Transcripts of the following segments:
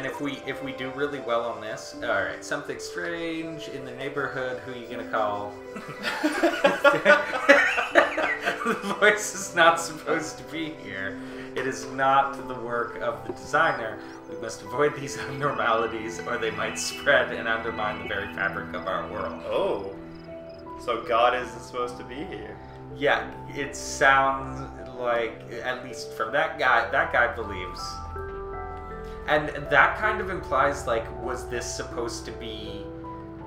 and if we do really well on this, all right, something strange in the neighborhood. Who are you gonna call? The voice is not supposed to be here. It is not the work of the designer. We must avoid these abnormalities, or they might spread and undermine the very fabric of our world. Oh, so God isn't supposed to be here. Yeah, it sounds like, at least from that guy believes. And that kind of implies, like, was this supposed to be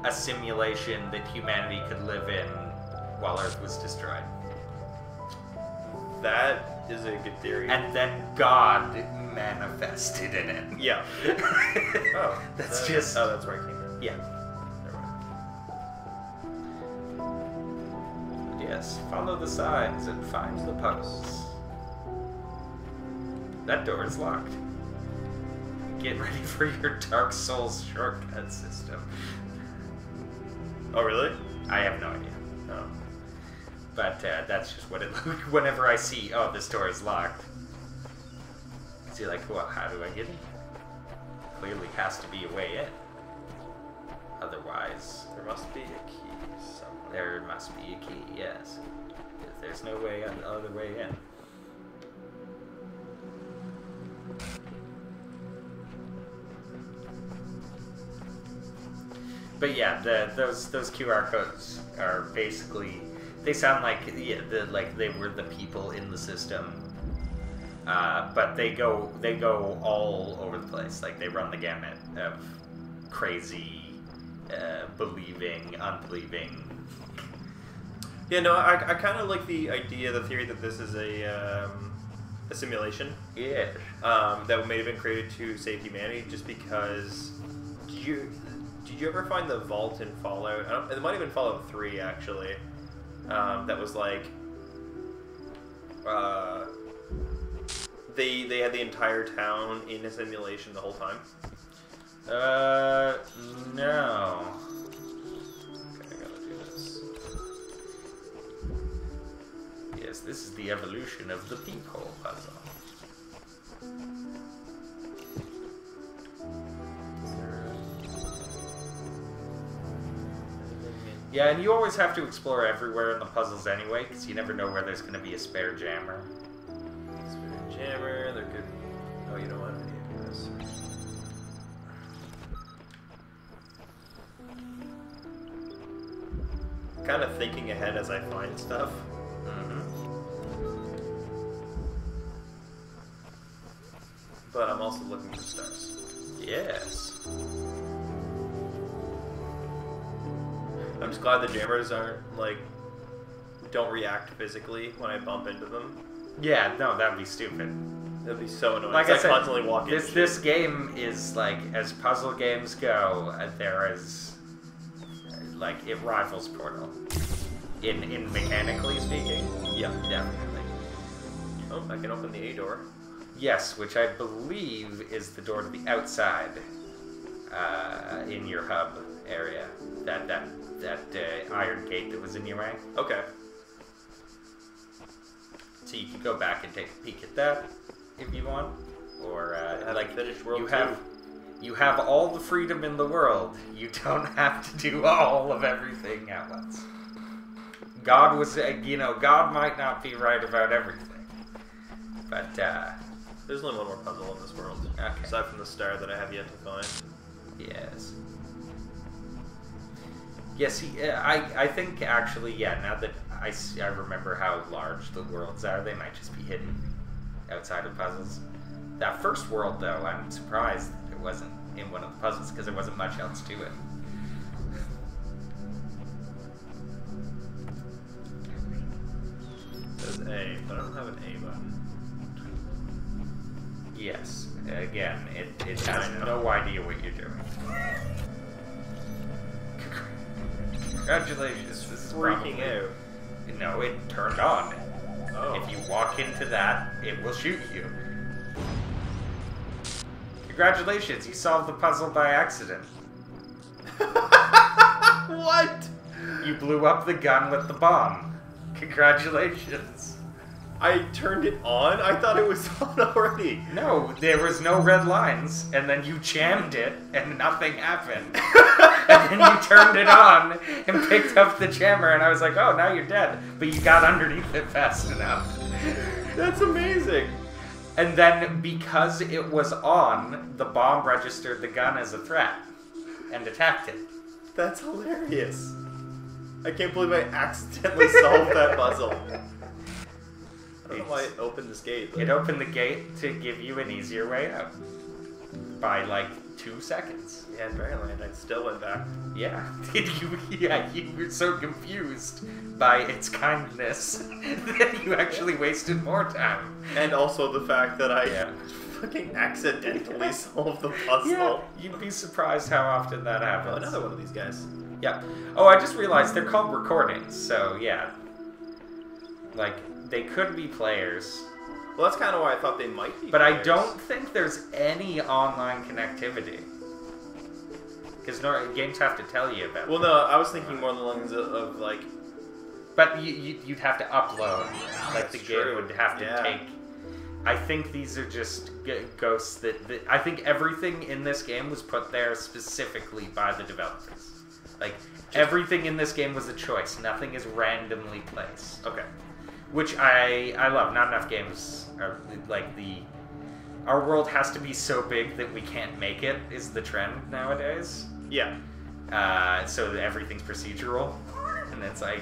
a simulation that humanity could live in while Earth was destroyed? That is a good theory. And then God manifested in it. Yeah. Oh. That's just... Oh, that's where I came in. Yeah. Yes, follow the signs and find the posts. That door is locked. Get ready for your Dark Souls shortcut system. Oh, really? I have no idea. Oh. But that's just what it looks like whenever I see, oh, this door is locked. Because you're like, well, how do I get in? Clearly has to be a way in. Otherwise... There must be a key somewhere. There must be a key, yes. If there's no way other way in. But yeah, those QR codes are basically, they sound like like they were the people in the system, but they go all over the place. Like they run the gamut of crazy, believing, unbelieving. Yeah, no, I kind of like the idea, the theory that this is a simulation. Yeah. That may have been created to save humanity, just because. Did you ever find the vault in Fallout? It might have been Fallout 3, actually. That was like... They had the entire town in a simulation the whole time. No. Okay, I gotta do this. Yes, this is the evolution of the peephole puzzle. Yeah, and you always have to explore everywhere in the puzzles anyway, because you never know where there's going to be a spare jammer. Spare jammer, they're good. Oh, you know what? I need to do this. Kind of thinking ahead as I find stuff. But I'm also looking for stars. Yes. I'm just glad the jammers aren't, like, don't react physically when I bump into them. Yeah, no, that'd be stupid. That'd be so annoying. Like I said, constantly walking. This game is, like, as puzzle games go, there is, like, it rivals Portal. In mechanically speaking. Yeah. Definitely. Oh, I can open the A door. Yes, which I believe is the door to the outside, in your hub area. That iron gate that was in your way. Okay. So you can go back and take a peek at that if you want, or like finished world you have all the freedom in the world. You don't have to do all of everything at once. God was, God might not be right about everything, but there's only one more puzzle in this world, okay. Aside from the star that I have yet to find. Yes. Yes, I think actually, yeah, now that I remember how large the worlds are, they might just be hidden outside of puzzles. That first world, though, I'm surprised that it wasn't in one of the puzzles, because there wasn't much else to it. There's A, but I don't have an A button. Yes, again, it has no idea what you're doing. Congratulations, this is freaking out. No, it turned on. Oh. If you walk into that, it will shoot you. Congratulations, you solved the puzzle by accident. What? You blew up the gun with the bomb. Congratulations. I turned it on. I thought it was on already. No, there was no red lines, and then you jammed it, and nothing happened. And then you turned it on and picked up the jammer, and I was like, oh, now you're dead. But you got underneath it fast enough. That's amazing. And then, because it was on, the bomb registered the gun as a threat and attacked it. That's hilarious. I can't believe I accidentally solved that puzzle. I don't know why it opened this gate. It opened the gate to give you an easier way out. By, like, 2 seconds. Yeah, and apparently I still went back. Yeah. You were so confused by its kindness that you actually wasted more time. And also the fact that I fucking accidentally solved the puzzle. Yeah, you'd be surprised how often that happens. Oh, another one of these guys. Yeah. Oh, I just realized they're called recordings, so yeah. Like, they could be players. Well, that's kind of why I thought they might be But players. I don't think there's any online connectivity. Because games have to tell you about Well, no, I was thinking more along the lines of like... But you'd have to upload. Like, the game would have to take... I think these are just ghosts that... I think everything in this game was put there specifically by the developers. Like, everything in this game was a choice. Nothing is randomly placed. Okay. Which I love. Not enough games are like our world has to be so big that we can't make it is the trend nowadays. Yeah. So that everything's procedural, and it's like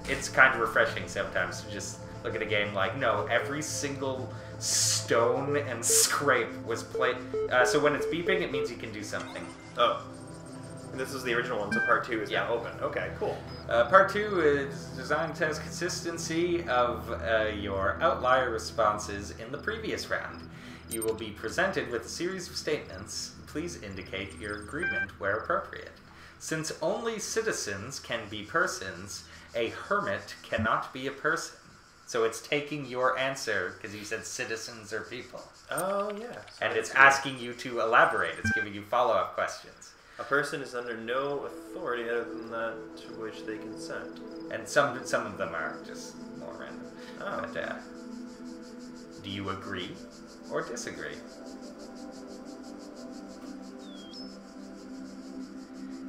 it's kind of refreshing sometimes to just look at a game like, no, every single stone and scrape was played. So when it's beeping, it means you can do something. Oh. And this was the original one, so part 2 is now open. Okay, cool. Part 2 is designed to test consistency of your outlier responses in the previous round. You will be presented with a series of statements. Please indicate your agreement where appropriate. Since only citizens can be persons, a hermit cannot be a person. So it's taking your answer, because you said citizens are people. Oh, yeah. And it's asking you to elaborate. It's giving you follow-up questions. A person is under no authority other than that to which they consent. And some of them are just more random. Oh. But, do you agree or disagree?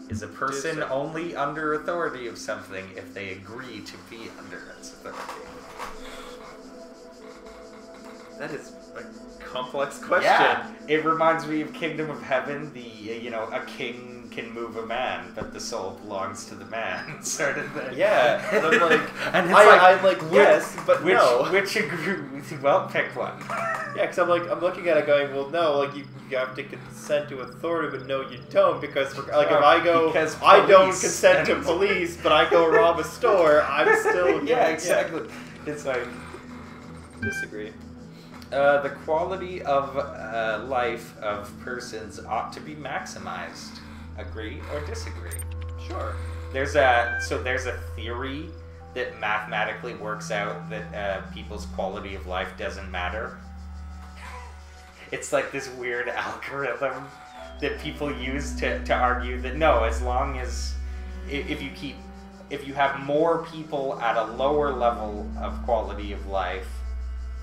Is a person only under authority of something if they agree to be under its authority? That is a complex question. Yeah, it reminds me of Kingdom of Heaven. A king can move a man, but the soul belongs to the man, sort of thing. Yeah, and I'm like, and it's I'm like, yes, but no. Which agree? Well, pick one. Yeah, because I'm looking at it going, well, no, like you have to consent to authority, but no, you don't, because like if I go, I don't consent to police, but I go rob a store, I'm still yeah, exactly. Yeah. It's like disagree. The quality of life of persons ought to be maximized. Agree or disagree? Sure. There's a theory that mathematically works out that people's quality of life doesn't matter. It's like this weird algorithm that people use to argue that no, as long as if you have more people at a lower level of quality of life,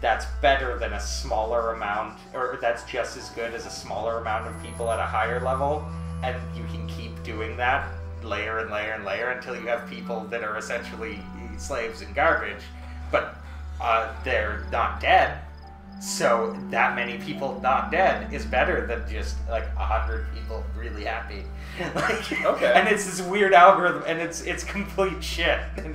that's better than a smaller amount, or that's just as good as a smaller amount of people at a higher level, and you can keep doing that layer and layer and layer until you have people that are essentially slaves and garbage, but they're not dead. So that many people not dead is better than just like 100 people really happy. Like, okay. And it's this weird algorithm, and it's complete shit. And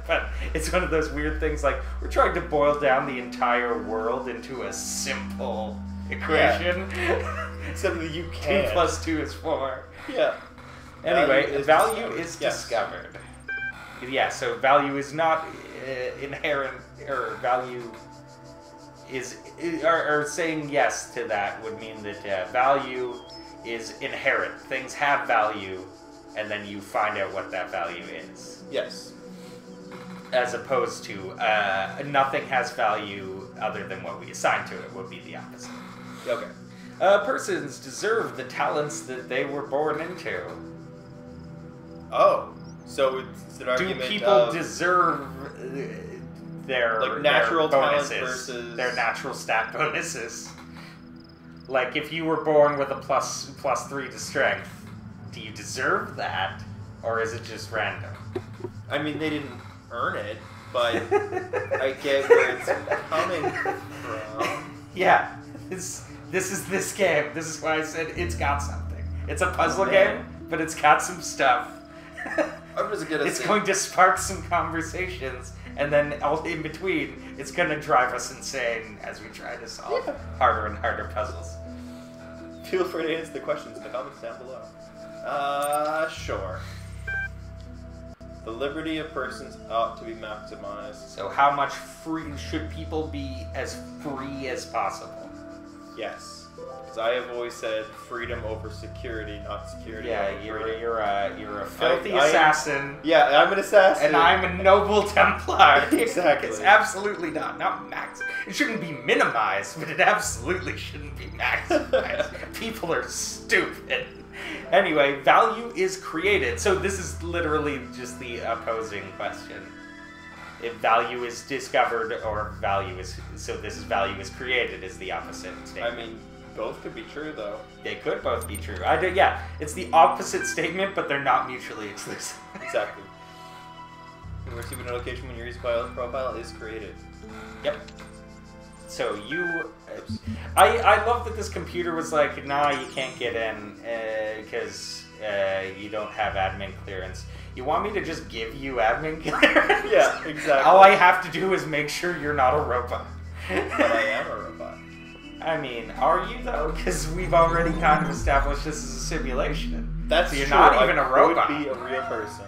but it's one of those weird things. Like, we're trying to boil down the entire world into a simple equation. Yeah. Something you can't. 2 plus 2 is 4. Yeah. Anyway, value is discovered. Yeah. So value is not inherent, or value is, or saying yes to that would mean that value is inherent. Things have value, and then you find out what that value is. Yes. As opposed to nothing has value other than what we assign to it would be the opposite. Okay. Persons deserve the talents that they were born into. Oh, so it's an argument. Do people deserve their natural talent bonuses, versus their natural stat bonuses. Like, if you were born with a plus 3 to strength, do you deserve that, or is it just random? I mean, they didn't earn it, but I get where it's coming from. Yeah, this is this game. This is why I said it's got something. It's a puzzle game, but it's got some stuff. I'm just gonna It's going to spark some conversations, and then all in between, it's going to drive us insane as we try to solve harder and harder puzzles. Feel free to answer the questions in the comments down below. Sure. The liberty of persons ought to be maximized. So how much free should people be as free as possible? Yes. Because I have always said freedom over security, not security over freedom. You're a filthy assassin. Yeah, I'm an assassin. And I'm a noble Templar. Exactly. It's absolutely not max. It shouldn't be minimized, but it absolutely shouldn't be maximized. People are stupid. Anyway, value is created. So this is literally just the opposing question. If value is discovered or value is... So this is value is created is the opposite statement. I mean, both could be true, though. They could both be true. Yeah, it's the opposite statement, but they're not mutually exclusive. Exactly. You receive a notification when your user profile is created. Yep. So you... I love that this computer was like, nah, you can't get in because you don't have admin clearance. You want me to just give you admin clearance? Yeah, exactly. All I have to do is make sure you're not a robot. But I am a robot. I mean, are you though? Because we've already kind of established this is a simulation. That's so you're true. not even a robot. I could be a real person.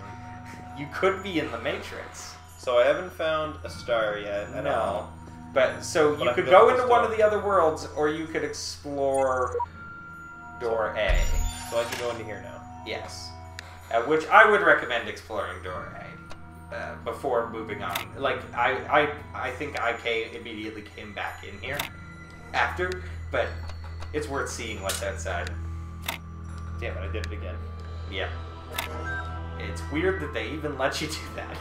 You could be in the Matrix. So I haven't found a star yet at all. But you could go into one of the other worlds, or you could explore door A. So I can go into here now. Yes. Which I would recommend exploring door A before moving on. Like, I think I immediately came back in here after, but it's worth seeing what's outside. Damn it, I did it again. Yeah. It's weird that they even let you do that.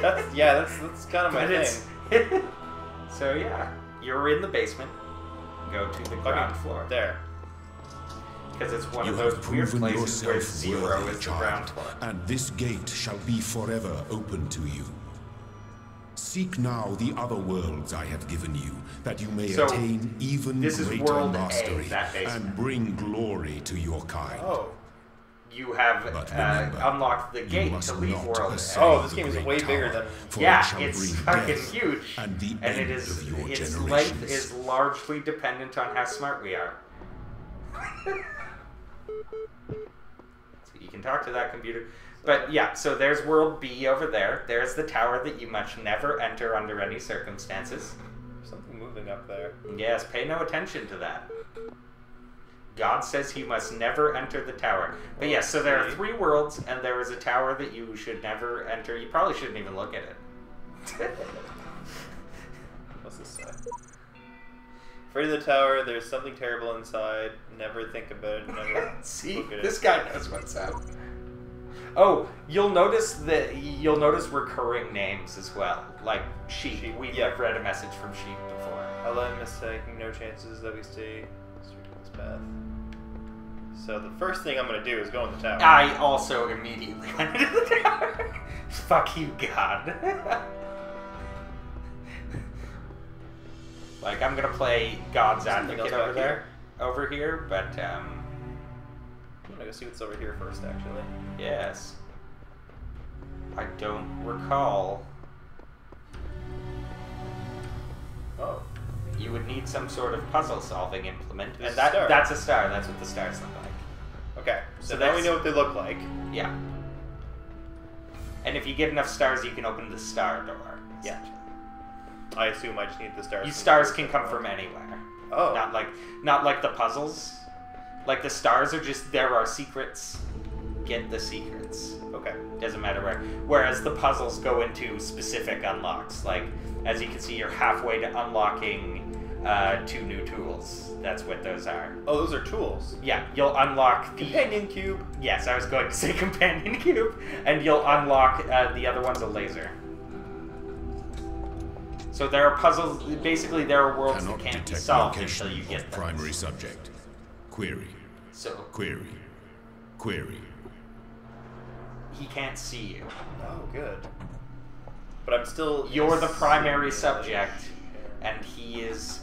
that's kind of my thing. So yeah, you're in the basement. Go to the ground floor. There. Because it's one of those weird places where 0 is the ground floor. And this gate shall be forever open to you. Seek now the other worlds I have given you, that you may attain even greater mastery and bring glory to your kind. Oh. You have unlocked the gate to leave World A. Oh, this game is way bigger than... Yeah, it's fucking huge. And its length is largely dependent on how smart we are. So you can talk to that computer. But yeah, so there's World B over there. There's the tower that you must never enter under any circumstances. There's something moving up there. Yes, pay no attention to that. God says you must never enter the tower. But yes, so there are 3 worlds, and there is a tower that you should never enter. You probably shouldn't even look at it. What's this say? Afraid of the tower, there's something terrible inside. Never think about it, never See, look at it. This guy knows what's up. Oh, you'll notice recurring names as well. Like Sheep. We've read a message from Sheep before. LM is taking no chances that we stay straight on this path. So the first thing I'm going to do is go in the tower. I also immediately went into the tower. Fuck you, God. Like, I'm going to play God's Advocate over here, but, I'm going to go see what's over here first, actually. Yes. I don't recall. Oh. You would need some sort of puzzle-solving implement. And that's a star. That's what the stars look like. Okay, so now we know what they look like. Yeah. And if you get enough stars, you can open the star door. Yeah. I assume I just need the stars. Stars can come from anywhere. Oh. Not like the puzzles. Like the stars are just, there are secrets. Get the secrets. Okay. Doesn't matter where. Whereas the puzzles go into specific unlocks. Like, as you can see, you're halfway to unlocking 2 new tools. That's what those are. Oh, those are tools? Yeah, you'll unlock the... Companion cube. Yes, I was going to say companion cube. And you'll unlock, the other one's a laser. So there are puzzles. Basically, there are worlds that can't be solved until you get them. Primary subject. Query. So query. Query. He can't see you. Oh, good. But I'm still. You're the primary subject, and he is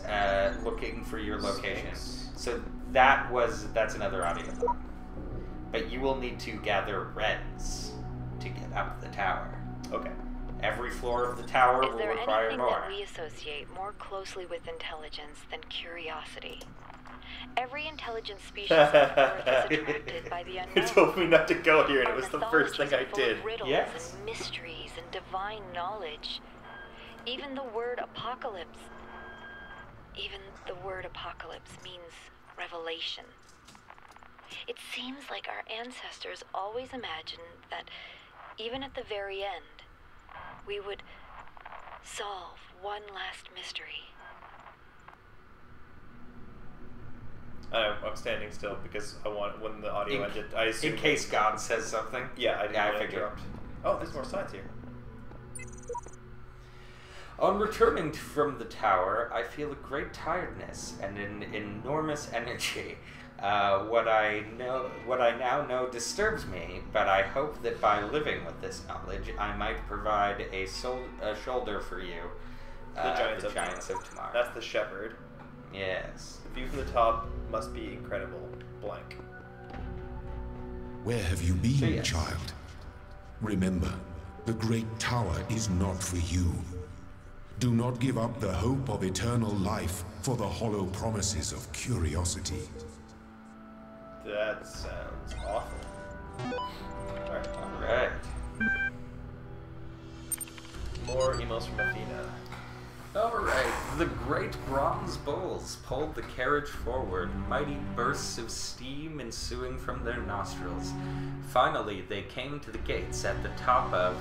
looking for your location. So that's another audio. But you will need to gather reds to get up the tower. Okay. Every floor of the tower will require more. Is there anything that we associate more closely with intelligence than curiosity? Every intelligent species on Earth is attracted by the unknown. You told me not to go here, and it was the first thing I did. Yes. And mysteries and divine knowledge. Even the word apocalypse means revelation. It seems like our ancestors always imagined that even at the very end, we would solve one last mystery. I'm standing still because I want, when the audio ended, I assume... In case God says something. Yeah, I didn't want to figured. interrupt. Oh, there's more signs here. On returning from the tower, I feel a great tiredness and an enormous energy. What I now know disturbs me, but I hope that by living with this knowledge, I might provide a shoulder for you. The Giants of Tomorrow. That's the shepherd. Yes. The view from the top must be incredible. Blank. Where have you been, child? Remember, the great tower is not for you. Do not give up the hope of eternal life for the hollow promises of curiosity. That sounds awful. Alright. More emails from Athena. Alright, the great bronze bulls pulled the carriage forward, mighty bursts of steam ensuing from their nostrils. Finally, they came to the gates at the top of...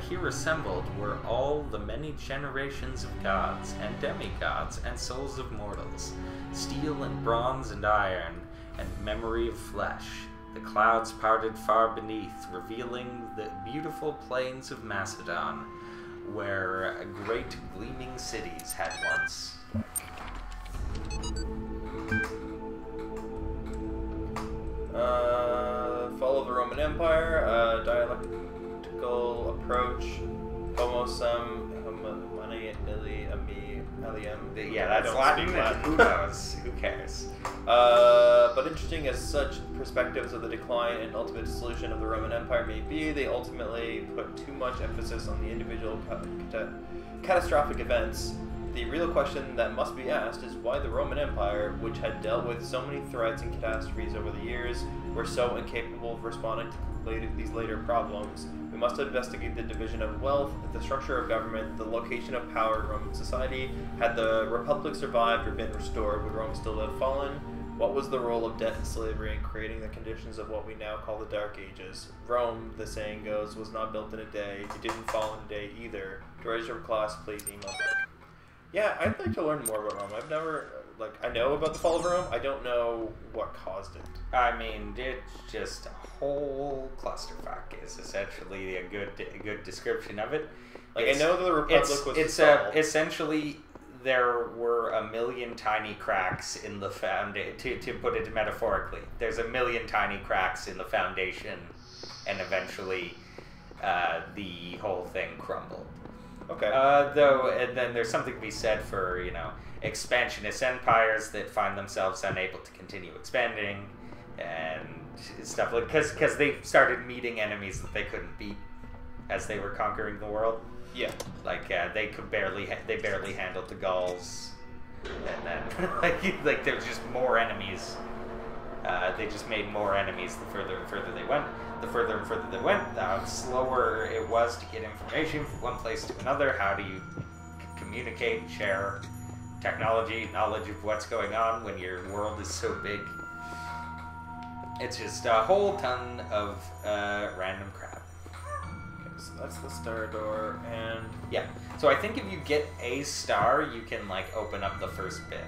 here assembled were all the many generations of gods, and demigods, and souls of mortals, steel and bronze and iron, and memory of flesh. The clouds parted far beneath, revealing the beautiful plains of Macedon, where great gleaming cities had once. Fall of the Roman Empire, dialectical approach, homo sum, yeah, that's Latin. Who knows? Who cares? But interesting as such perspectives of the decline and ultimate dissolution of the Roman Empire may be, they ultimately put too much emphasis on the individual catastrophic events. The real question that must be asked is why the Roman Empire, which had dealt with so many threats and catastrophes over the years, were so incapable of responding to these later problems. We must investigate the division of wealth, the structure of government, the location of power in Roman society. Had the Republic survived or been restored, would Rome still have fallen? What was the role of debt and slavery in creating the conditions of what we now call the Dark Ages? Rome, the saying goes, was not built in a day. It didn't fall in a day either. To register for class, please email back. Yeah, I'd like to learn more about Rome. I've never, I know about the fall of Rome. I don't know what caused it. I mean, it's just a whole clusterfuck is essentially a good description of it. I know the Republic was essentially there were a million tiny cracks in the foundation. To put it metaphorically, there's a million tiny cracks in the foundation, and eventually the whole thing crumbled. Okay. And then there's something to be said for, expansionist empires that find themselves unable to continue expanding and stuff like because they started meeting enemies that they couldn't beat as they were conquering the world. Yeah. They barely handled the Gauls, and then like there was just more enemies. They just made more enemies the further and further they went. The further and further they went, the slower it was to get information from one place to another. How do you communicate, share technology, knowledge of what's going on when your world is so big? It's just a whole ton of random crap. Okay, so that's the star door, and... Yeah, so I think if you get a star, you can, open up the first bit.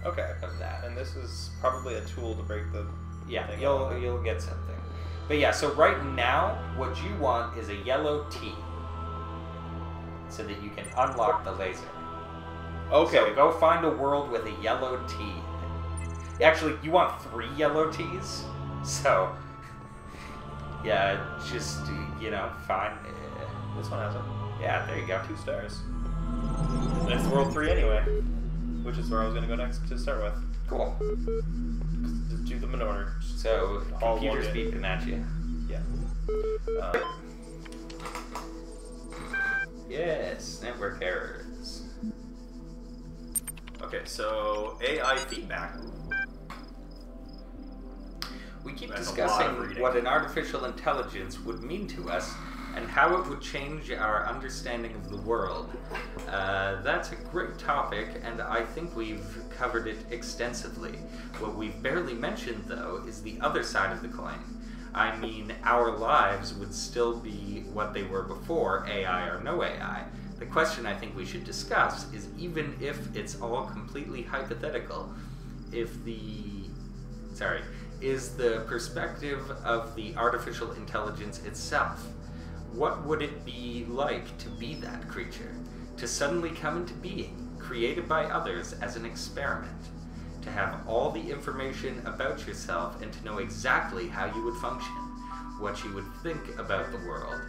Okay. Of that. And this is probably a tool to break the thing. You'll get something. But yeah, so right now, what you want is a yellow T. so that you can unlock the laser. Okay. So go find a world with a yellow T. Actually, you want 3 yellow Ts? So, yeah, just, find... This one has it. Yeah, there you go. 2 stars. And it's world 3 anyway, which is where I was going to go next to start with. Cool. Just do them in order. So, computer's beeping at you. Yeah. Yes, network errors. Okay, so AI feedback. We keep discussing what an artificial intelligence would mean to us and how it would change our understanding of the world. That's a great topic, and I think we've covered it extensively. What we've barely mentioned, though, is the other side of the coin. I mean, our lives would still be what they were before, AI or no AI. The question I think we should discuss is, even if it's all completely hypothetical, is the perspective of the artificial intelligence itself. What would it be like to be that creature? To suddenly come into being, created by others as an experiment? To have all the information about yourself and to know exactly how you would function? What you would think about the world?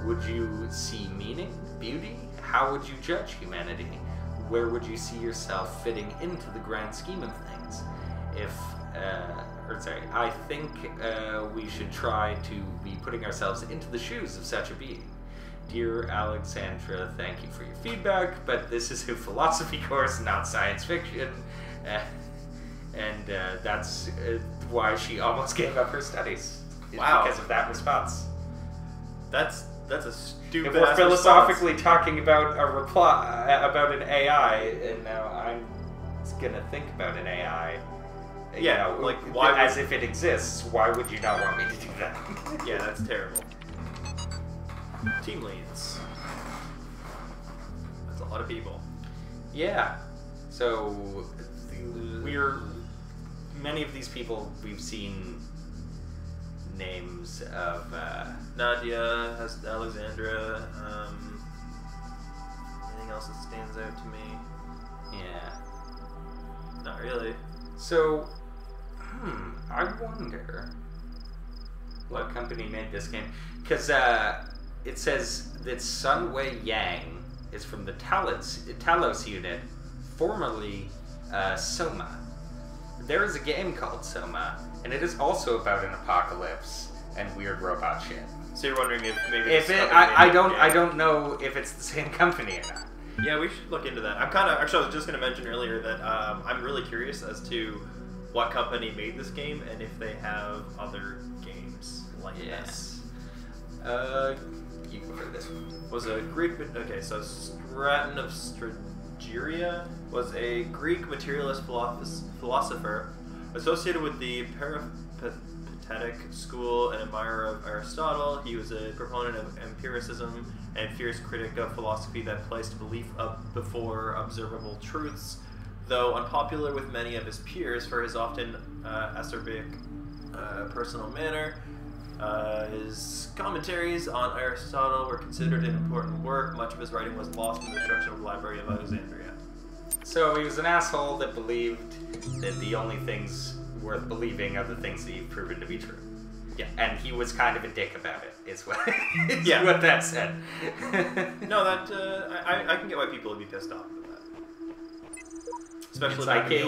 Would you see meaning, beauty? How would you judge humanity? Where would you see yourself fitting into the grand scheme of things? I think we should try to be putting ourselves into the shoes of such a being. Dear Alexandra, thank you for your feedback, but this is a philosophy course, not science fiction. And that's why she almost gave up her studies. Wow. Because of that response. That's a stupid. If we're philosophically talking about about an AI, and now I'm gonna think about an AI. Yeah, why? As if it exists. Why would you not want me to do that? Yeah, that's terrible. Team leads. That's a lot of people. Yeah. So many of these people we've seen names of. Nadia has Alexandra. Anything else that stands out to me? Yeah. Not really. So, I wonder what company made this game. Because it says that Sun Wei Yang is from the Talos unit, formerly Soma. There is a game called Soma, and it is also about an apocalypse and weird robot shit. So you're wondering if maybe I don't know if it's the same company or not. Yeah, we should look into that. I was just going to mention earlier that I'm really curious as to what company made this game and if they have other games like this. You go for this one. Was a Greek. Okay, so Straton of Strategia was a Greek materialist philosopher associated with the Peripatetic school and admirer of Aristotle. He was a proponent of empiricism and fierce critic of philosophy that placed belief up before observable truths. Though unpopular with many of his peers for his often acerbic personal manner, his commentaries on Aristotle were considered an important work. Much of his writing was lost in the destruction of the Library of Alexandria. So he was an asshole that believed that the only things worth believing are the things that you've proven to be true. Yeah, and he was kind of a dick about it, is what, what that said. No, that, I can get why people would be pissed off about that. Especially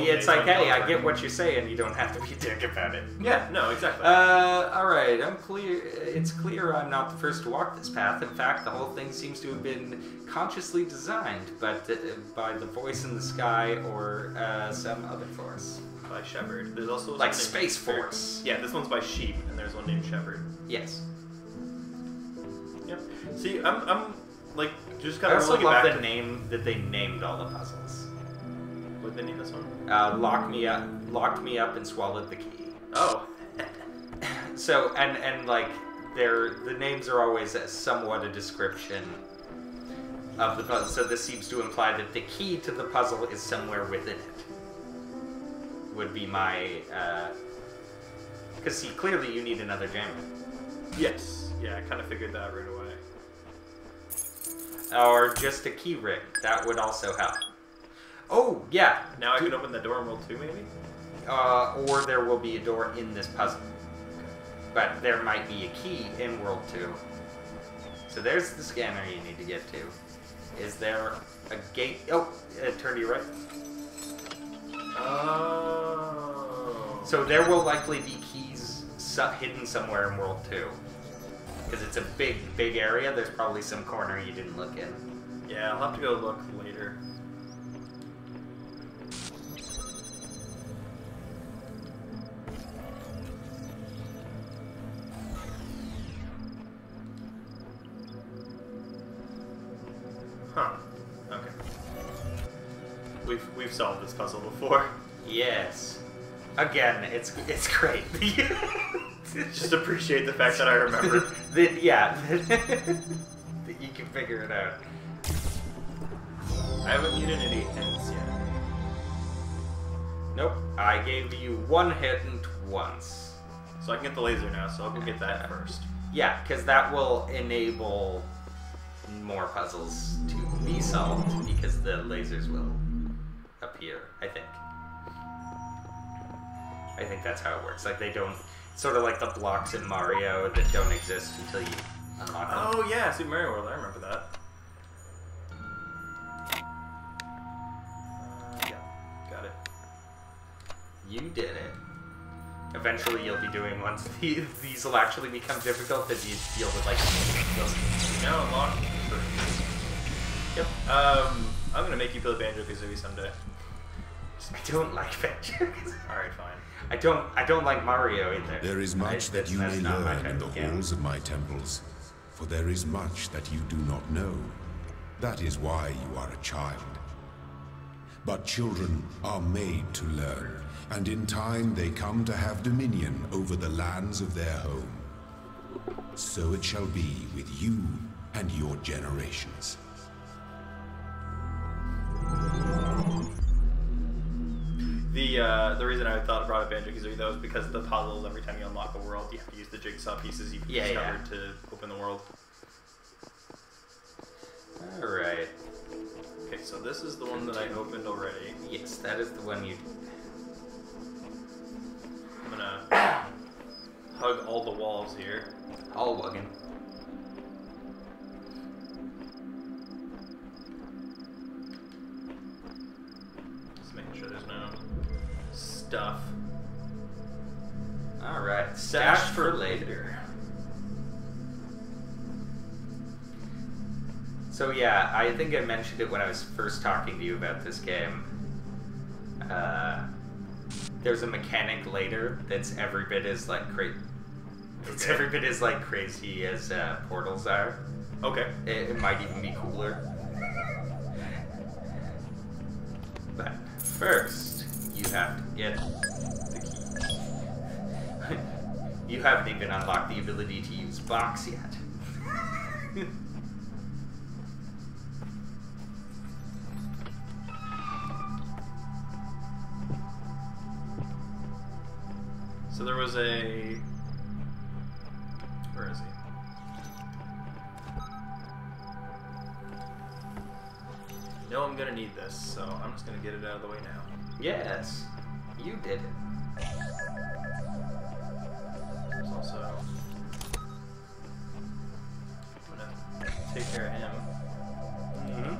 it's like, hey, I get what you're saying, you don't have to be a dick about it. Yeah, no, exactly. Alright, it's clear I'm not the first to walk this path. In fact, the whole thing seems to have been consciously designed, but by the voice in the sky or some other force. By Shepard. There's also like Space Force. Yeah, this one's by Sheep, and there's one named Shepard. Yes. Yep. See, I'm like just kind of. I also love the to... name that they named all the puzzles. What did they name this one? Locked me up, and swallowed the key. Oh. So and like the names are always somewhat a description of the puzzle. So this seems to imply that the key to the puzzle is somewhere within it. Would be my, because see, clearly you need another jammer. Yes. Yeah, I kind of figured that right away. Or just a key ring. That would also help. Oh, yeah. Now I can open the door in World 2, maybe? Or there will be a door in this puzzle. But there might be a key in World 2. So there's the scanner you need to get to. Is there a gate? Oh, turn to your right. Oh. So there will likely be keys hidden somewhere in World 2. Because it's a big, big area. There's probably some corner you didn't look in. Yeah, I'll have to go look later. Huh. Okay. We've solved this puzzle before. Yes. Again, it's great. Just appreciate the fact that I remember. that you can figure it out. I haven't needed any hints yet. Nope. I gave you one hint once. So I can get the laser now, so I'll go get that first. Yeah, because that will enable more puzzles to be solved, because the lasers will appear, I think. I think that's how it works. Like, they don't... Sort of like the blocks in Mario that don't exist until you unlock them. Oh yeah, Super Mario World, I remember that. Yeah, got it. You did it. Eventually you'll be doing once these will actually become difficult, that you deal with like those. Now unlock. Yep. I'm gonna make you play Banjo-Kazooie someday. I don't like Banjo-Kazooie. Alright, fine. I don't like Mario either. There is much that you may learn in the halls of my temples, for there is much that you do not know. That is why you are a child. But children are made to learn, and in time they come to have dominion over the lands of their home. So it shall be with you and your generations. The reason I thought brought up Banjo-Kazooie though is because the puzzles, every time you unlock a world, you have to use the jigsaw pieces you've discovered to open the world. Alright. Okay, so this is the one that I opened already. Yes, that is the one you... I'm gonna hug all the walls here. All wuggin'. Just making sure there's no stuff. Alright, stash for later. So yeah, I think I mentioned it when I was first talking to you about this game. There's a mechanic later that's every bit as like every bit as like crazy as portals are. Okay. It might even be cooler. But first, you have to get the key. You haven't even unlocked the ability to use box yet. So there was a... Where is he? No, I'm gonna need this, so I'm just gonna get it out of the way now. Yes, you did it. There's also... I'm gonna take care of him. Mm-hmm.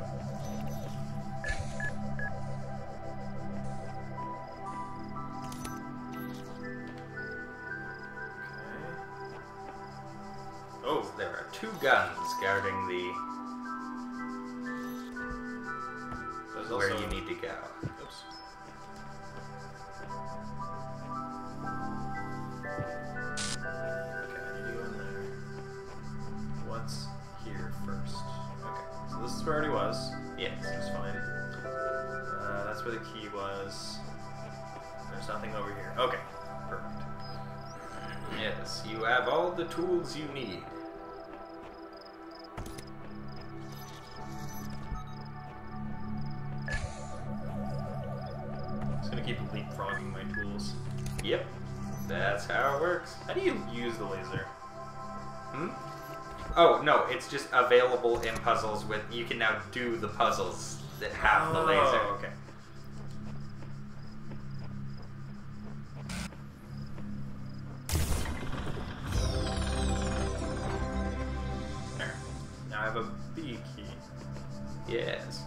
Oh, there are 2 guns guarding the... there's where also... you need to go. Oops. Okay, I need to go in there. What's here first? Okay, so this is where it already was. Yes. Which is fine. That's where the key was. There's nothing over here. Okay, perfect. Yes, you have all the tools you need. Just gonna keep leapfrogging my tools. Yep, that's how it works. How do you use the laser? Hmm? Oh, no, it's just available in puzzles with... You can now do the puzzles that have the laser. Okay. Now I have a B key. Yes.